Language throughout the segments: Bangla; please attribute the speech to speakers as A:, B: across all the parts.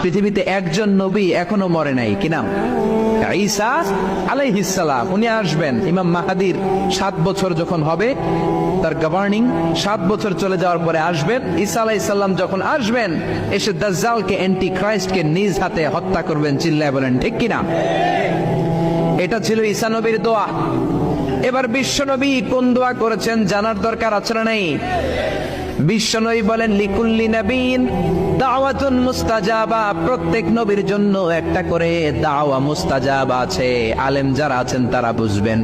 A: পৃথিবীতে একজন নবী এখনো মরে নাই, কি নাম? ঈসা আলাইহিস সালাম। উনি আসবেন ইমাম মাহাদির 7 বছর যখন হবে, তার গভর্নিং 7 বছর চলে যাওয়ার পরে আসবেন। ঈসা আলাইহিস সালাম যখন আসবেন, এসে দাজ্জালকে, অ্যান্টি ক্রাইস্টকে নিজ হাতে হত্যা করবেন। চিল্লায় বলেন ঠিক কিনা? এটা ছিল ঈসা নবীর দোয়া। এবার বিশ্বনবী কোন দোয়া করেছেন জানার দরকার আছে না নেই? বিশ্বনবী বলেন, লিকুল্লি নবীন দাওয়াতুন মুস্তাজাবা। প্রত্যেক নবীর জন্য একটা করে দাওয়া মুস্তাজাবা আছে। আলেম যারা আছেন তারা বুঝবেন,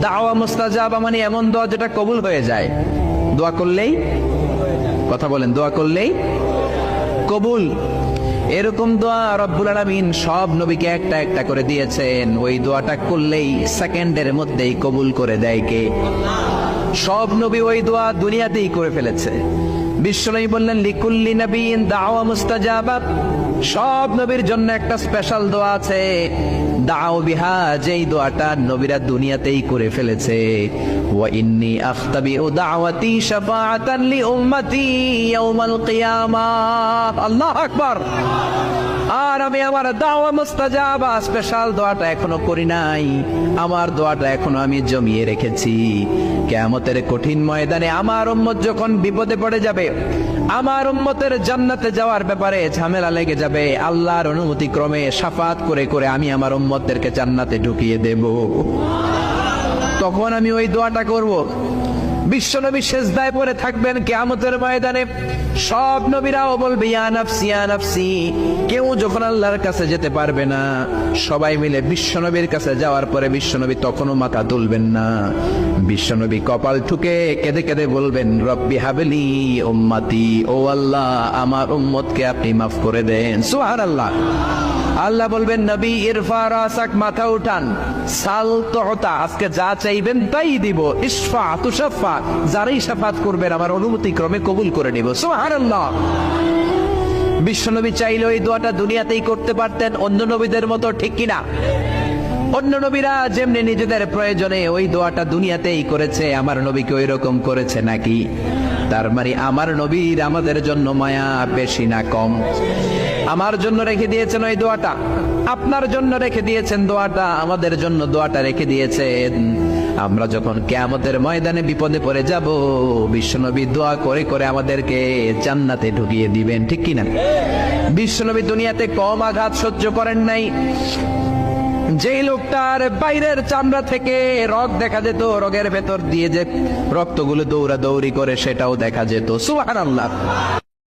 A: দাওয়া মুস্তাজাবা মানে এমন দোয়া যেটা কবুল হয়ে যায়। দোয়া করলেই, কথা বলেন, দোয়া করলেই কবুল। এরকম দোয়া রব্বুল আলামিন সব নবীকে একটা একটা করে দিয়েছেন। ওই দোয়াটা করলেই সেকেন্ডের মধ্যেই কবুল করে দেয় কে? সব নবী ওই দোয়া দুনিয়াতেই করে ফেলেছে। বিশ্বনবী বললেন, লিকুল্লি নবীন দাওয়া মুস্তাজাবা। সব নবীর জন্য একটা স্পেশাল দোয়া আছে, দাও বিহা, যেই দোয়াটা নবীরা দুনিয়াতেই করে ফেলেছে। ওয়া ইন্নী আখতাবিউ দাওয়াতি শাফাআতান লি উম্মতি ইয়াউমাল কিয়ামাহ। আল্লাহু আকবার। আর আমি আমার দাওয়া মুস্তাজাবা স্পেশাল দোয়াটা এখনো করি নাই। আমার দোয়াটা এখনো আমি জমিয়ে রেখেছি। কিয়ামতের কঠিন ময়দানে আমার উম্মত যখন বিপদে পড়ে যাবে, আমার উম্মতের জান্নাতে যাওয়ার ব্যাপারে ঝামেলা লেগে যাবে, আল্লাহর অনুমতি ক্রমে শাফাত করে করে আমি আমার উম্মতদেরকে জান্নাতে ঢুকিয়ে দেব। তখন আমি ওই দোয়াটা করব। বিশ্বনবী সেজদায় পড়ে থাকবেন কিয়ামতের ময়দানে। সব নবীরাও বলবে, ইয়া নাফসি ইয়া নাফসি। কেউ যখন আল্লাহর কাছে যেতে পারবে না, সবাই মিলে বিশ্বনবীর কাছে যাওয়ার পরে বিশ্বনবী তখনও মাথা তুলবেন না। বিশ্বনবী কপাল ঠুকে কেঁদে কেঁদে বলবেন, রব্বি হাবলি উম্মতি। ও আল্লাহ, আমার উম্মতকে আপনি মাফ করে দেন। সুবহানাল্লাহ। আল্লাহ বলবেন, নবী ইরফা রাসাক, মাথা উঠান, সাল তুতা, আজকে যা চাইবেন তাই দিব। ইশফা তুশাফা, যারাই শাফাত করবেন আমার অনুমতি ক্রমে কবুল করে নিব। সুবহানাল্লাহ। বিশ্বনবী চাইলে ওই দোয়াটা দুনিয়াতেই করতে পারতেন অন্য নবীদের মতো, ঠিক কিনা? অন্য নবীরা যেমনি নিজেদের প্রয়োজনে ওই দোয়াটা দুনিয়াতেই করেছে, আমার নবীকে ওই রকম করেছে নাকি? তার মানে আমার নবীর আমাদের জন্য মায়া বেশি না কম? আমার জন্য রেখে দিয়েছেন ওই দোয়াটা, আপনার জন্য রেখে দিয়েছেন দোয়াটা, আমাদের জন্য দোয়াটা রেখে দিয়েছেন। আমরা যখন কিয়ামতের ময়দানে বিপদে পড়ে যাব, বিশ্বনবী দোয়া করে করে আমাদেরকে জান্নাতে ঢুকিয়ে দিবেন, ঠিক কিনা? বিশ্বনবী দুনিয়াতে কম আঘাত সহ্য করেন নাই। যেই লোকটার বাইরের চামড়া থেকে রগ দেখা যেত, রগের ভেতর দিয়ে যে রক্তগুলো দৌড়াদৌড়ি করে সেটাও দেখা যেত। সুবহানাল্লাহ।